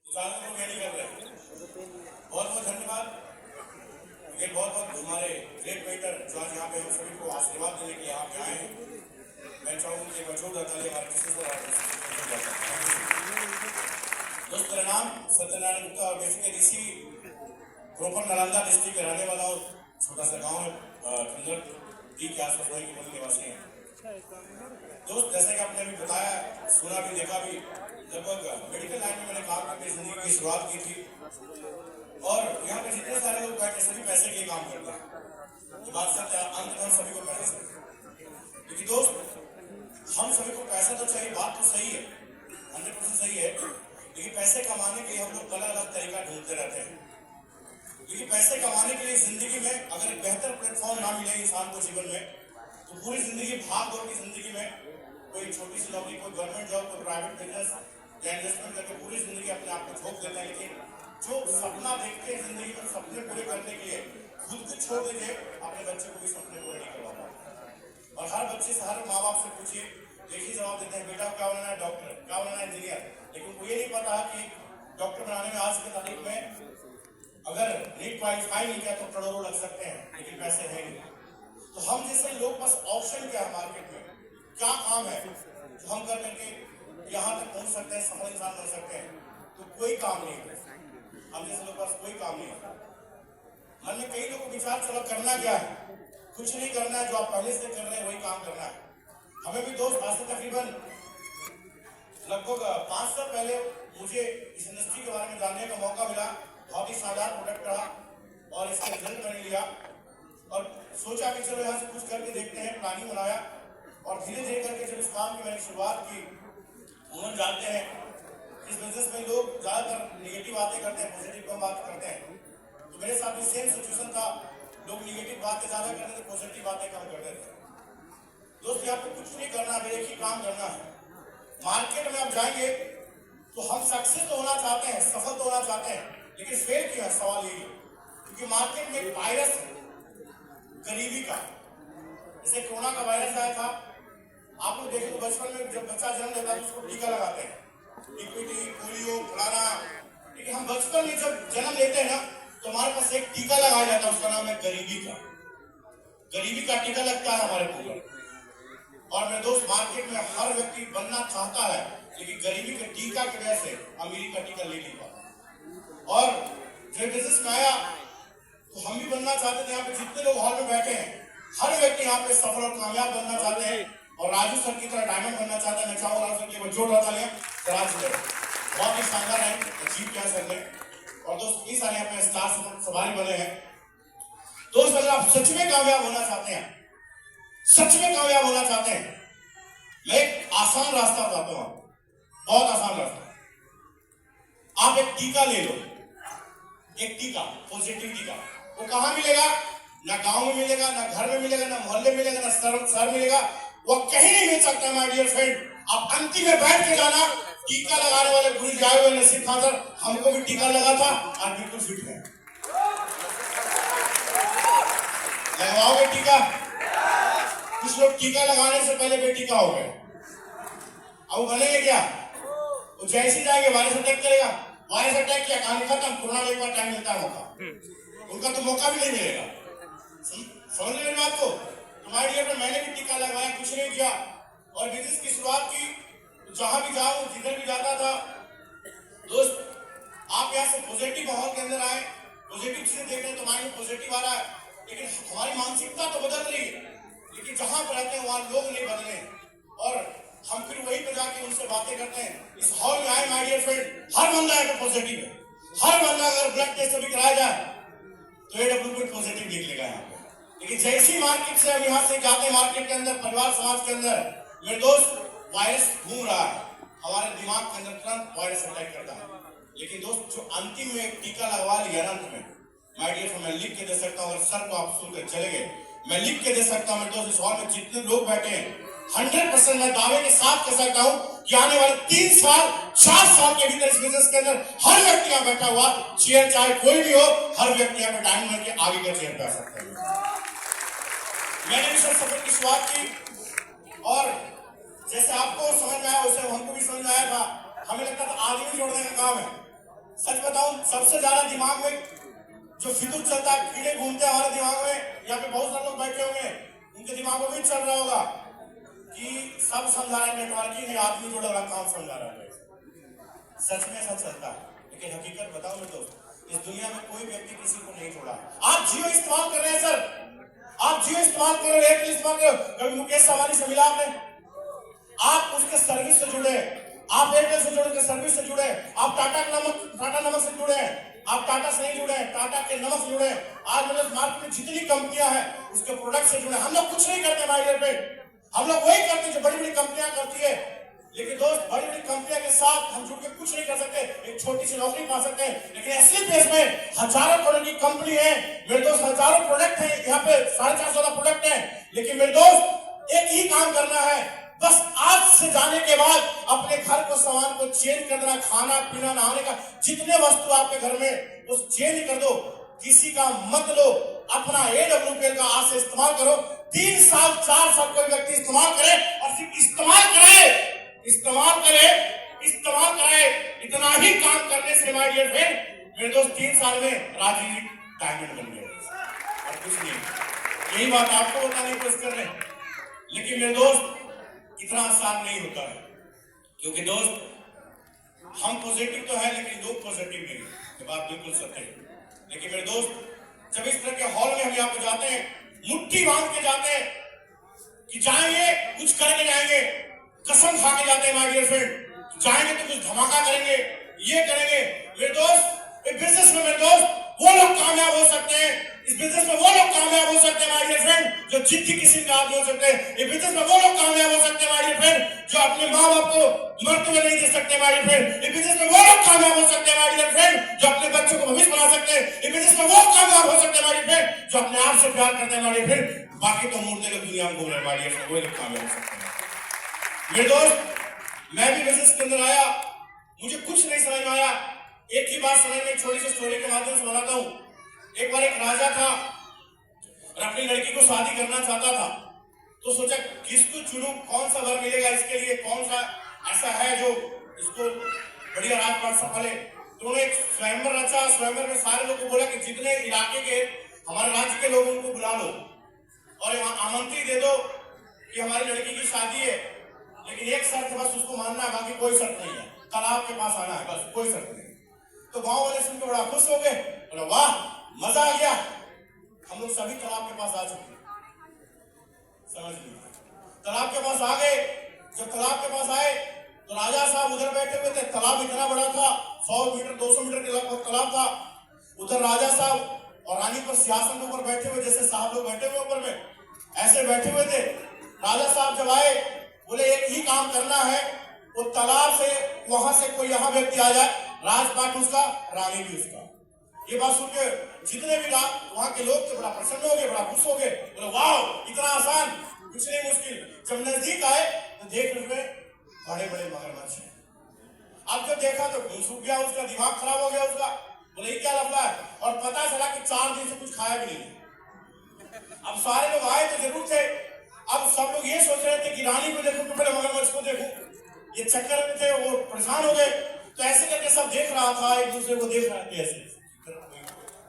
ज्यादा लोग ये नहीं कर रहे। बहुत बहुत धन्यवाद। ये बहुत बहुत हमारे ग्रेट वेटर जो आज यहाँ पे हम सभी को आशीर्वाद देने के लिए यहाँ पे आए हैं। मैं चाहूँगा कि मशहूर अदालत हमारे किसी को दोस्त मेरा नाम सत्यनारायण गुप्ता और बेसिकली इसी प्रोपर नालंदा डिस्ट्रिक्ट के रहने वाला हूँ। छोटा सा गाँव है खंजर डी के आसपास वही मूल निवासी हैं। दोस्त जैसे कि आपने अभी बताया, सुना भी देखा भी, लगभग मेडिकल लाइन में मैंने काम करके जिंदगी की शुरुआत की थी और यहाँ पे जितने सारे लोग बैठे सभी पैसे के लिए काम करते हैं। तो बात सत्य अंत में सभी को पैसा चाहिए। क्योंकि दोस्त हम सभी को पैसा तो चाहिए, बात तो सही है, 100% सही है, लेकिन पैसे कमाने के लिए हम लोग अलग अलग तरीका ढूंढते रहते हैं। क्योंकि पैसे कमाने के लिए जिंदगी में अगर एक बेहतर प्लेटफॉर्म ना मिले इंसान को जीवन में, तो पूरी जिंदगी भाग दौड़ की जिंदगी में कोई छोटी सी नौकरी, कोई गवर्नमेंट जॉब, कोई प्राइवेट बिजनेस या इन्वेस्टमेंट करके पूरी जिंदगी अपने आप को झोंक देते हैं। लेकिन जो सपना देखते हैं जिंदगी में, सपने पूरे करने के लिए खुद को छोड़ देंगे, अपने बच्चे को भी सपने पूरे नहीं करवा पाते। और हर बच्चे से, हर माँ बाप से पूछिए, एक ही जवाब देते हैं, बेटा क्या बनना है, डॉक्टर, क्या बनना है, इंजीनियर। लेकिन उनको ये नहीं पता कि डॉक्टर बनाने में आज की तारीख में अगर नीट क्वालिफाई नहीं किया तो करोड़ों लग सकते हैं, लेकिन पैसे है नहीं। तो हम जैसे लोग पास ऑप्शन क्या है मार्केट में, क्या काम है जो हम कर करके यहाँ तक पहुँच सकते हैं, सफल इंसान बन सकते हैं, तो कोई काम नहीं है। हम जैसे लोग पास कोई काम नहीं है। मन में कई लोगों को विचार चलो करना क्या है, कुछ नहीं करना है, जो आप पहले से कर रहे हैं वही काम करना है। हमें भी दोस्त आज से तकरीबन लगभग 5 साल पहले मुझे इस इंडस्ट्री के बारे में जानने का मौका मिला। बहुत ही शानदार प्रोडक्ट रहा और इसका रिजल्ट मैंने लिया और सोचा कि चलो यहाँ से कुछ करके देखते हैं, प्लानिंग बनाया और धीरे धीरे करके जब इस काम की मैंने शुरुआत की। उन्होंने जानते हैं इस बिजनेस में लोग ज्यादातर निगेटिव बातें करते हैं, पॉजिटिव कम बात करते हैं। तो मेरे साथ भी सेम सिचुएशन था, लोग निगेटिव बातें ज्यादा करते थे, पॉजिटिव बातें कम करते थे। दोस्त यहाँ पे कुछ नहीं करना है, एक ही काम करना है। मार्केट में आप जाएंगे तो हम सक्सेस तो होना चाहते हैं, सफल तो होना चाहते हैं, लेकिन फेल क्यों है, सवाल यही है। क्योंकि मार्केट में एक वायरस है गरीबी का। जैसे कोरोना का वायरस आया था, आप लोग देखें तो बचपन में जब बच्चा जन्म लेता है तो उसको टीका लगाते हैं, टीपीटी, पोलियो, फलाना। लेकिन हम बचपन में जब जन्म लेते हैं ना तो हमारे पास एक टीका लगाया जाता है, उसका नाम है गरीबी का। गरीबी का टीका लगता है हमारे ऊपर। और मेरे दोस्त मार्केट में हर व्यक्ति बनना चाहता है, लेकिन गरीबी के टीका की वजह से अमीरी का टीका ले नहीं पाता। और जब बिजनेस में आया तो हम भी बनना चाहते थे। यहाँ पे जितने लोग हॉल में बैठे हैं, हर व्यक्ति यहाँ पे सफल और कामयाब बनना चाहते हैं और राजू सर की तरह डायमंड बनना चाहता है। मैं चाहूंगा राजू सर के जोड़ रहा था बहुत ही शानदार है अचीव किया सर ने। और दोस्त कई सारे यहाँ पे स्टार सवारी बने हैं। दोस्त अगर आप सच में कामयाब होना चाहते हैं, सच में कामयाब होना चाहते हैं, मैं एक आसान रास्ता बताता हूँ, बहुत आसान रास्ता। आप एक टीका ले लो, एक टीका, पॉजिटिव टीका। वो कहाँ मिलेगा? ना गांव में मिलेगा, ना घर में मिलेगा, ना मोहल्ले में मिलेगा, ना शहर मिलेगा, वो कहीं नहीं मिल सकता माय डियर फ्रेंड। आप अंतिम में बैठ के जाना, टीका लगाने वाले गुरु जाए हुए नसीब खान सर, हमको भी टीका लगा था और बिल्कुल फिट है। लगवाओगे टीका? कुछ लोग टीका लगाने से पहले बेटीका हो गए, अब वो बनेंगे क्या? वो जैसे जाएंगे वायरस अटैक करेगा, वायरस अटैक किया, कहानी खत्म। कोरोना में एक बार टाइम मिलता है मौका, उनका तो मौका भी नहीं मिलेगा। समझ रहे मेरी बात को? तुम्हारे लिए मैंने भी टीका लगवाया, कुछ नहीं किया और बिजनेस की शुरुआत की। तो जहां भी जाऊं, जिधर भी जाता था, दोस्त आप यहाँ से पॉजिटिव माहौल के अंदर आए, पॉजिटिव चीजें देख रहे हैं तो माइंड में पॉजिटिव आ रहा है। लेकिन हमारी मानसिकता तो बदल रही है, लेकिन जहां पर रहते हैं वहां लोग नहीं बदले और हम फिर वही पे जाके उनसे बातें करते हैं। इस हॉल में आए माय डियर फ्रेंड, हर बंदा यहाँ पे पॉजिटिव है। हर बंदा अगर ब्लड टेस्ट अभी कराया जाए तो AWP पॉजिटिव निकलेगा यहाँ पे। लेकिन जैसी मार्केट से हम यहाँ से जाते हैं, मार्केट के अंदर, परिवार समाज के अंदर, मेरे दोस्त वायरस घूम रहा है, हमारे दिमाग के अंदर तुरंत वायरस अटैक करता है। लेकिन दोस्त जो अंतिम में एक टीका लगवा लिया अंत में, माय डियर फ्रेंड, मैं लिख के दे सकता हूँ, अगर सर को आप सुनकर चले गए, मैं लिख के दे सकता हूँ। मेरे दोस्त इस हॉल में जितने लोग बैठे हैं, 100% मैं दावे के साथ कह सकता हूं कि आने वाले 3 साल 4 साल के भीतर इस बिजनेस के अंदर हर व्यक्ति यहाँ बैठा हुआ, चेयर चाहे कोई भी हो, हर व्यक्ति यहाँ पे डायमंड बन के आगे का चेयर पे आ सकता है। मैंने भी सफर की शुरुआत की और जैसे आपको समझ में आया वैसे हमको भी समझ में आया था। हमें लगता था आदमी जोड़ने का काम है, सच बताऊं, सबसे ज्यादा दिमाग में जो फितूर चलता है, कीड़े घूमते हैं हमारे दिमाग में। यहाँ पे बहुत सारे लोग बैठे होंगे, उनके दिमाग में भी चल रहा होगा कि सब समझा रहे हैं, नेटवर्किंग है, आदमी जोड़े वाला काम समझा रहा है। सच में ऐसा चलता है, लेकिन हकीकत बताऊं मैं दोस्त, इस दुनिया में कोई व्यक्ति किसी को नहीं छोड़ा। आप जियो इस्तेमाल कर रहे हैं सर, आप जियो इस्तेमाल कर रहे हैं, एयरटेल इस्तेमाल कर रहे हो, कभी मुकेश सवानी से मिला आपने? आप उसके सर्विस से जुड़े, आप एयरटेल से जुड़े, सर्विस से जुड़े, आप टाटा नमक से जुड़े, आप टाटा से नहीं जुड़े, टाटा के नमक से जुड़े। आज मतलब मार्केट में जितनी कंपनियां हैं उसके प्रोडक्ट से जुड़े। हम लोग कुछ नहीं करते भाई पे, हम लोग वही करते जो बड़ी बड़ी कंपनियां करती है। लेकिन दोस्त, बड़ी बड़ी कंपनियों के साथ हम जुड़ के कुछ नहीं कर सकते, एक छोटी सी नौकरी पा सकते हैं। लेकिन असली देश में हजारों प्रोडक्ट की कंपनी है मेरे दोस्त, हजारों प्रोडक्ट है, यहाँ पे 450 प्रोडक्ट है। लेकिन मेरे दोस्त, एक ही काम करना है, बस आज से जाने के बाद अपने घर को, सामान को चेंज कर देना। खाना पीना नहाने का जितने वस्तु आपके घर में उस चेंज कर दो, किसी का मत लो, अपना AWPL का आज से इस्तेमाल करो। 3 साल 4 साल कोई व्यक्ति इस्तेमाल करे और सिर्फ इस्तेमाल करे, इतना ही काम करने से माय डियर फ्रेंड, मेरे दोस्त 3 साल में राजीव डायमंड बन गए और कुछ नहीं। यही बात आपको बताने की कोशिश कर रहे हैं, लेकिन मेरे दोस्त इतना आसान नहीं होता है, क्योंकि दोस्त हम पॉजिटिव तो है लेकिन लोग पॉजिटिव नहीं, ये बात बिल्कुल सत्य है। लेकिन मेरे दोस्त, जब इस तरह के हॉल में हम यहाँ पे जाते हैं, मुट्ठी बांध के जाते हैं कि जाएंगे कुछ करके जाएंगे, कसम खा के जाते हैं माय डियर फ्रेंड, जाएंगे तो कुछ धमाका करेंगे, ये करेंगे। मेरे दोस्त, इस बिजनेस में मेरे दोस्त वो लोग कामयाब हो सकते हैं, इस बिजनेस में वो लोग कामयाब हो सकते हैं माय डियर फ्रेंड जो जिद्दी किसी का आदमी हो सकते हैं। इस बिजनेस में वो लोग कामयाब हो सकते हैं माय डियर फ्रेंड जो अपने माँ बाप को मरते हुए नहीं दे सकते माय डियर फ्रेंड। इस बिजनेस में वो लोग कामयाब हो सकते हैं माय डियर फ्रेंड जो अपने बच्चों को भविष्य बना सकते हैं। इस बिजनेस में वो कामयाब हो सकते हैं माय डियर फ्रेंड जो अपने आप से प्यार करते हैं माय डियर फ्रेंड। बाकी तो मुर्दे लोग दुनिया में घूम रहे हैं माय डियर फ्रेंड, वो लोग कामयाब हो सकते हैं। मेरे दोस्त, मैं भी बिजनेस के अंदर आया, मुझे कुछ नहीं समझ में आया। एक ही बात समझ में, एक छोटी सी स्टोरी के माध्यम से बताता हूं। एक बार एक राजा था और अपनी लड़की को शादी करना चाहता था, तो सोचा किसको चुनूं, कौन सा वर मिलेगा इसके लिए, कौन सा ऐसा है जो इसको बढ़िया राजपाट संभाले। तो उन्होंने एक स्वयंवर रचा। स्वयंवर में सारे लोगों को बोला कि जितने इलाके के हमारे राज्य के लोग उनको बुला लो और आमंत्रित दे दो कि हमारी लड़की की शादी है, लेकिन एक शर्त बस उसको मानना है, बाकी कोई शर्त नहीं है, तालाब के पास आना है, बस कोई शर्त नहीं। तो गांव वाले सुनकर बड़ा खुश हो गए, बोला वाह मजा आ गया, हम लोग सभी तालाब के पास आ चुके। समझ लीजिए, तालाब के पास आ गए। जब तालाब के पास आए तो राजा साहब उधर बैठे हुए थे। तालाब इतना बड़ा था, 100 मीटर 200 मीटर के लगभग तालाब था। उधर राजा साहब और रानी पर सिंहासन के ऊपर बैठे हुए, जैसे साहब लोग बैठे हुए ऊपर में, ऐसे बैठे हुए थे। राजा साहब जब आए, बोले एक ही काम करना है, वो तालाब से वहां से कोई यहाँ व्यक्ति आ जाए, राजपाट उसका, रानी भी उसका। ये बात सुनकर जितने भी वहां के लोग थे बड़ा प्रसन्न हो गए, बड़ा खुश हो गए, बोले वाह इतना आसान, कुछ नहीं मुश्किल। जब नजदीक आए तो देख रहे बड़े बड़े मगरमच्छ हैं। अब जब देखा तो खून सूख गया उसका, दिमाग खराब हो गया उसका, बोले ये क्या लफड़ा है। और पता चला कि 4 दिन से कुछ खाया भी नहीं। अब सारे लोग आए तो जरूर थे, अब सब लोग ये सोच रहे थे कि रानी को देखूं तो पहले मगरमच्छ को देखूं, ये चक्कर में थे, वो परेशान हो गए। तो ऐसे करके सब देख रहा था, एक दूसरे को देख रहे थे ऐसे,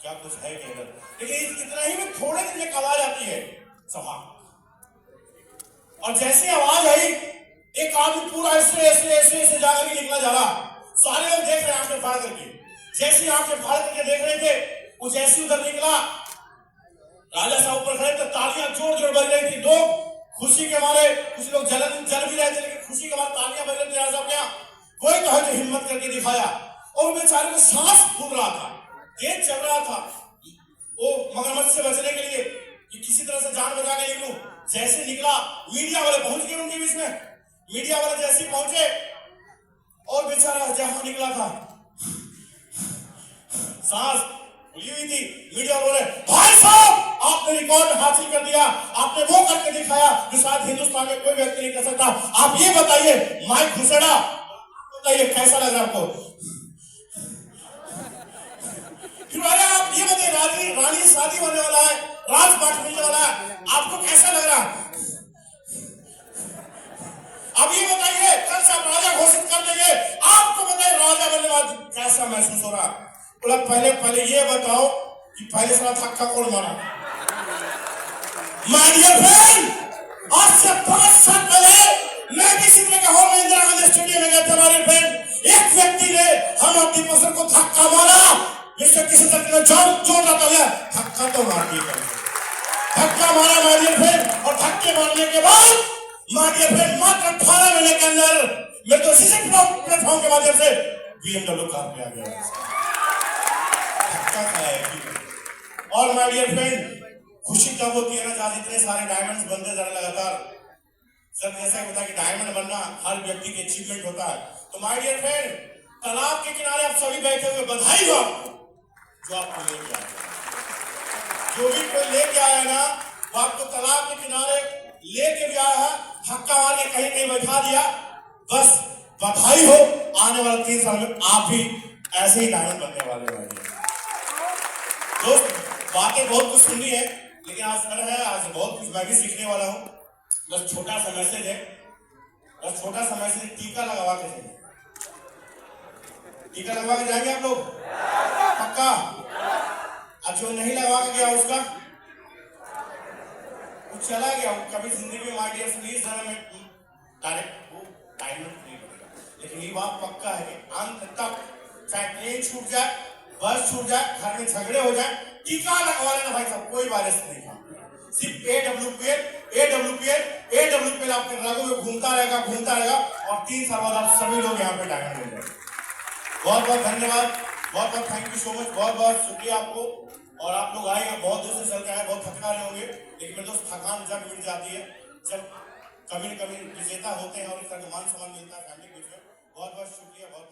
क्या कुछ है क्या इधर। लेकिन इतना ही में थोड़े दिन में आवाज आती है सभा, और जैसे आवाज आई एक आदमी पूरा ऐसे ऐसे ऐसे ऐसे जाकर के निकला जा रहा। सारे लोग देख रहे आंखें फाड़ करके, जैसी आंखें फाड़ करके देख रहे थे वो जैसी उधर निकला, राजा साहब ऊपर खड़े थे, तालियां जोर जोर बज रही थी। लोग खुशी के मारे, कुछ लोग जल भी रहे थे, लेकिन खुशी के मारे तालियां बज रही थी। राजा साहब क्या कोई तो है जो हिम्मत करके दिखाया, और बेचारे को सांस फूल रहा था, तेज चल रहा था वो मगरमच्छ से बचने के लिए कि किसी तरह से जान बचा के निकलूं। जैसे निकला, मीडिया वाले पहुंच गए उनके बीच में। मीडिया वाले जैसे पहुंचे और बेचारा जहां निकला था सांस खुली हुई थी। मीडिया बोले भाई साहब आपने रिकॉर्ड हासिल कर दिया, आपने वो करके दिखाया जो शायद हिंदुस्तान में कोई व्यक्ति नहीं कर सकता। आप ये बताइए माइक घुसेड़ा, बताइए कैसा लग रहा आपको। फिर आप ये बताइए रानी शादी होने वाला है, राजपाट मिलने वाला है, आपको कैसा लग रहा है? अब ये बताइए, कल से आप राजा घोषित कर देंगे, आपको बताइए राजा बनने के बाद कैसा महसूस हो रहा? बोला पहले ये बताओ कि पहले सारा धक्का कौन मारा? माय डियर फ्रेंड, आज से 5 साल पहले मैं भी सिटी के हॉल में इंदिरा गांधी स्टेडियम में गया था। हमारे फ्रेंड एक व्यक्ति ने हम अपनी पसंद को धक्का मारा, जिससे किसी तरह का जोर आता है, धक्का तो मार दिया, धक्का मारा माय डियर फ्रेंड। और धक्के मारने के बाद माय डियर फ्रेंड मात्र 18 महीने के अंदर मैं तो इसी प्लेटफॉर्म के माध्यम से BMW कार पे आ गया। धक्का खाया है। और माय डियर फ्रेंड खुशी तब होती है ना जहां इतने सारे डायमंड्स बनते जा रहे लगातार। सर जैसा होता है कि डायमंड बनना हर व्यक्ति की अचीवमेंट होता है। तो माय डियर फ्रेंड तालाब के किनारे आप सभी बैठे हुए, बधाई हो आपको जो आपको लेके आया। जो भी कोई लेके आया ना वो आपको तालाब के किनारे लेके भी आया है, धक्का मार के कहीं कहीं बैठा दिया, बस बधाई हो। आने वाले 3 साल में आप भी ऐसे ही डायमंड बनने वाले हैं। दोस्त बातें बहुत कुछ सुनी है, लेकिन आज सर है, आज बहुत कुछ मैं भी सीखने वाला हूँ। बस छोटा सा मैसेज है, बस छोटा सा मैसेज, टीका लगवा के जाइए। टीका लगवा के जाएंगे आप लोग पक्का? अब जो नहीं लगवा के गया उसका वो चला गया, कभी जिंदगी में माय डियर प्लीज डायरेक्ट वो डायमंड नहीं बनेगा। लेकिन ये बात पक्का है कि अंत तक चाहे ट्रेन छूट जाए, बस छूट जाए, घर में झगड़े हो जाए, टीका लगवा लेना भाई साहब, कोई वायरस नहीं था। सिर्फ AWPL आपके रगों में घूमता रहेगा और 3 साल बाद आप सभी लोग यहाँ पे डायमंड हो जाएंगे। बहुत बहुत धन्यवाद, बहुत बहुत थैंक यू सो मच, बहुत बहुत शुक्रिया आपको। और आप लोग आए, बहुत दूर से चल के आए, बहुत थका रहे होंगे, लेकिन मेरे दोस्त थकान जब मिट जाती है जब कभी विजेता होते हैं और इस तरह मान सम्मान मिलता है फैमिली के बीच में। बहुत बहुत शुक्रिया, बहुत